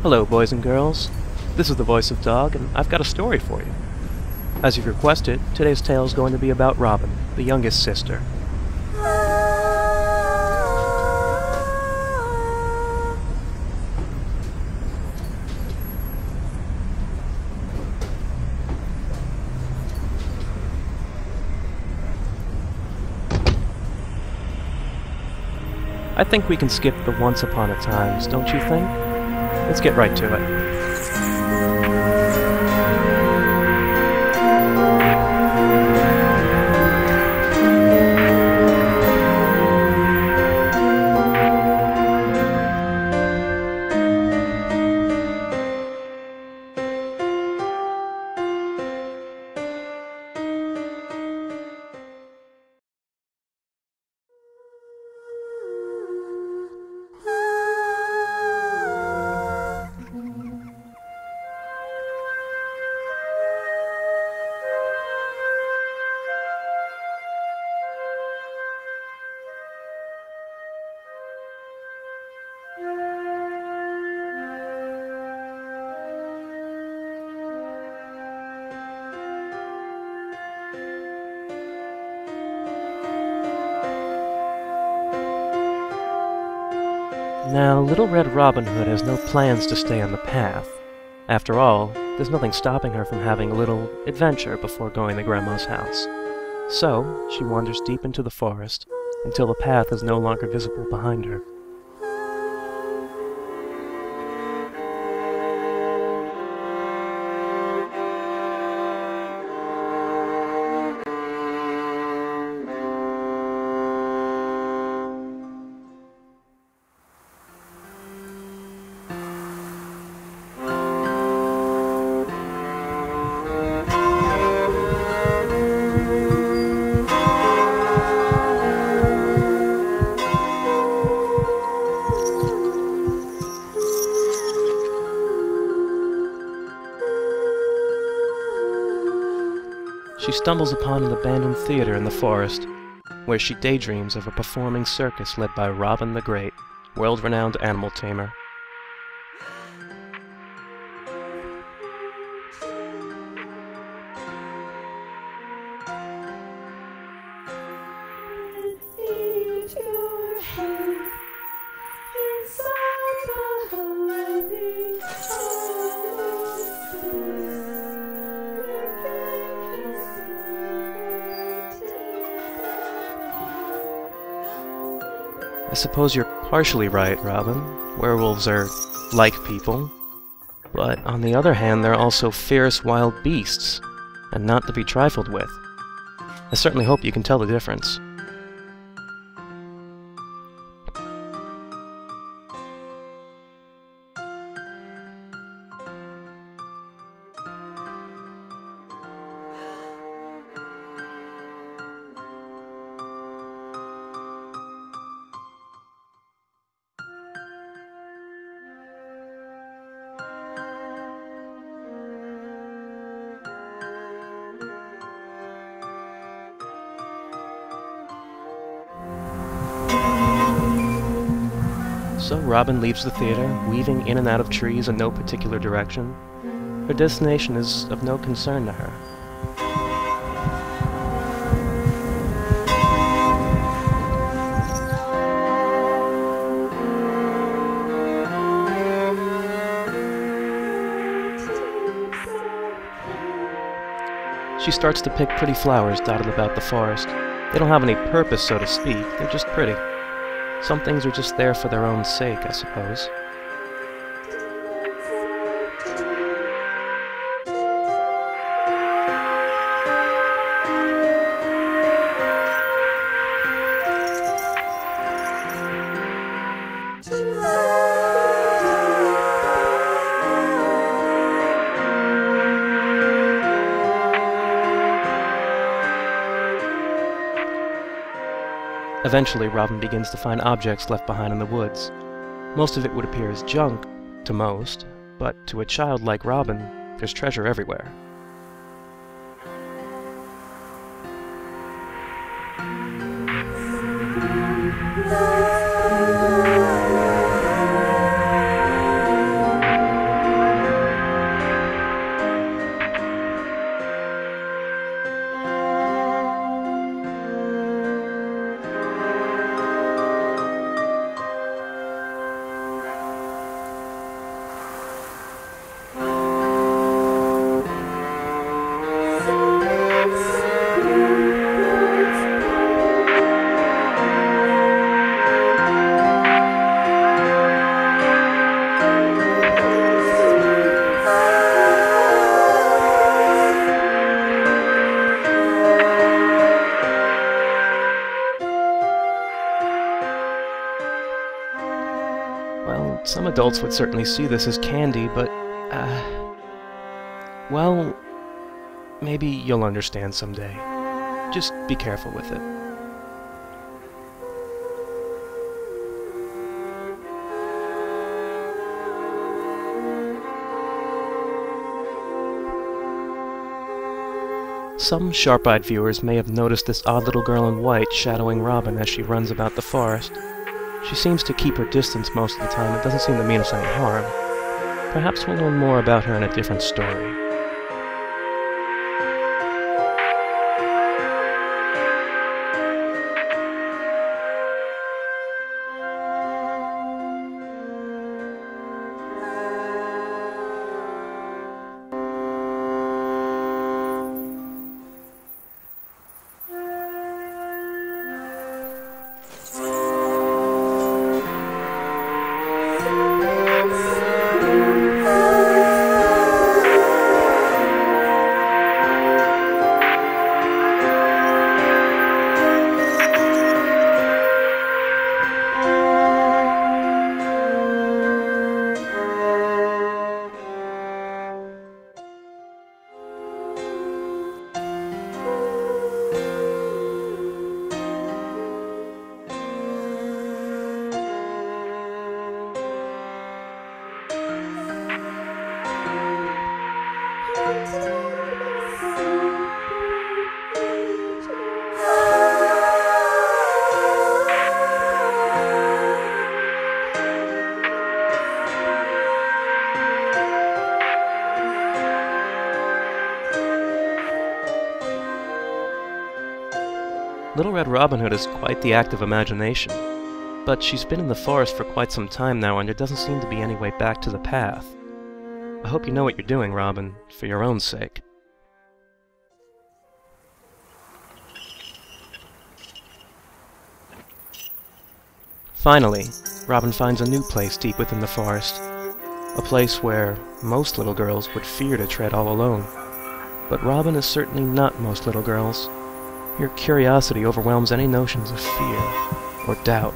Hello, boys and girls. This is the Voice of Dog, and I've got a story for you. As you've requested, today's tale is going to be about Robin, the youngest sister. I think we can skip the once upon a times, don't you think? Let's get right to it. Now, Little Red Robin Hood has no plans to stay on the path. After all, there's nothing stopping her from having a little adventure before going to Grandma's house. So, she wanders deep into the forest until the path is no longer visible behind her. She stumbles upon an abandoned theater in the forest, where she daydreams of a performing circus led by Robin the Great, world-renowned animal tamer. I suppose you're partially right, Robin. Werewolves are like people. But on the other hand, they're also fierce wild beasts, and not to be trifled with. I certainly hope you can tell the difference. So Robin leaves the theater, weaving in and out of trees in no particular direction. Her destination is of no concern to her. She starts to pick pretty flowers dotted about the forest. They don't have any purpose, so to speak, they're just pretty. Some things are just there for their own sake, I suppose. Eventually, Robin begins to find objects left behind in the woods. Most of it would appear as junk, to most, but to a child like Robin, there's treasure everywhere. Well, some adults would certainly see this as candy, but, well, maybe you'll understand someday. Just be careful with it. Some sharp-eyed viewers may have noticed this odd little girl in white shadowing Robin as she runs about the forest. She seems to keep her distance most of the time. It doesn't seem to mean us any harm. Perhaps we'll learn more about her in a different story. Little Red Robin Hood has quite the active imagination, but she's been in the forest for quite some time now, and there doesn't seem to be any way back to the path. I hope you know what you're doing, Robin, for your own sake. Finally, Robin finds a new place deep within the forest, a place where most little girls would fear to tread all alone. But Robin is certainly not most little girls. Your curiosity overwhelms any notions of fear or doubt.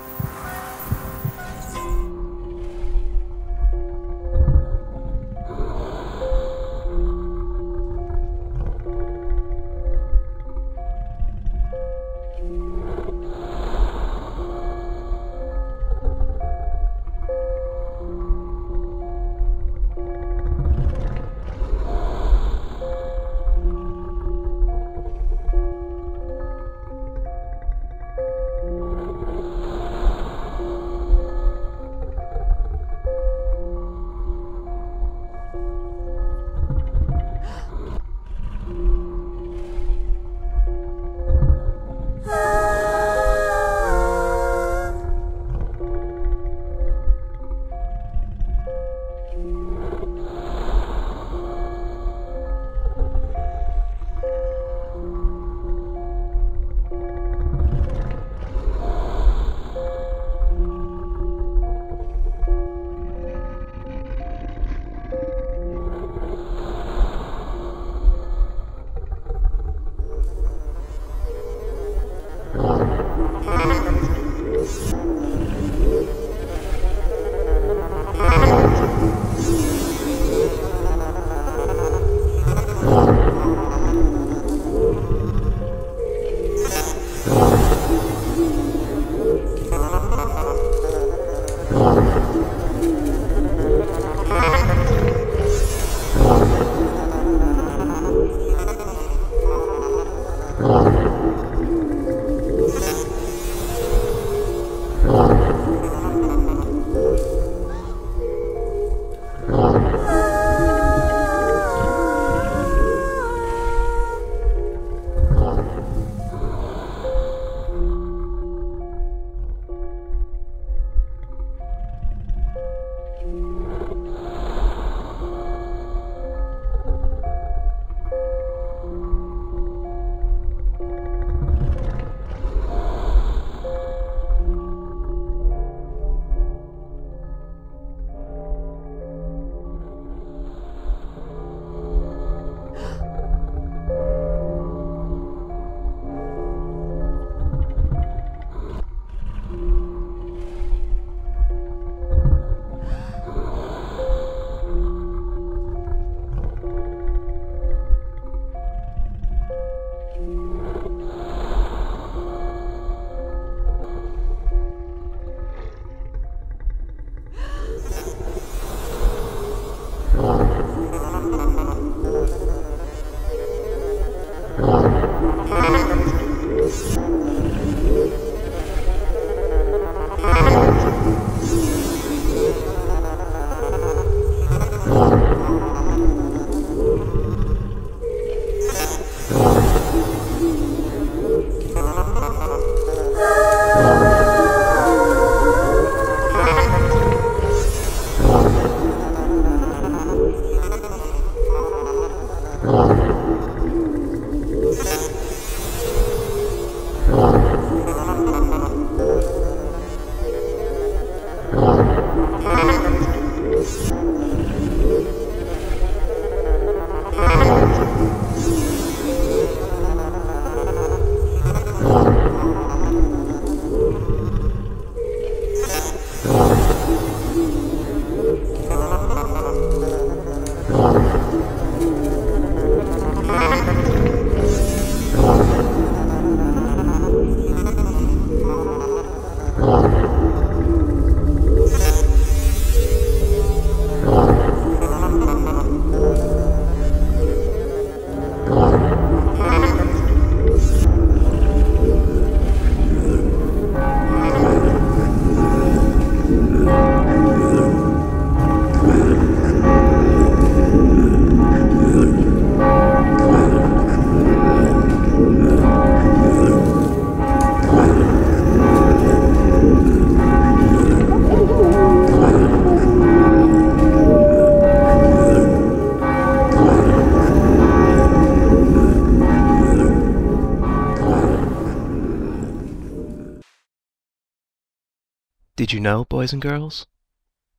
Did you know, boys and girls?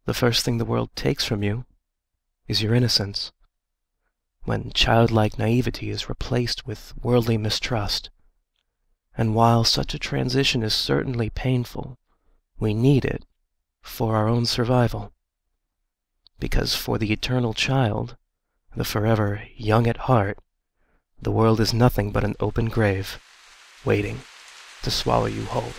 The first thing the world takes from you is your innocence. When childlike naivety is replaced with worldly mistrust. And while such a transition is certainly painful, we need it for our own survival. Because for the eternal child, the forever young at heart, the world is nothing but an open grave, waiting to swallow you whole.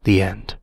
The end.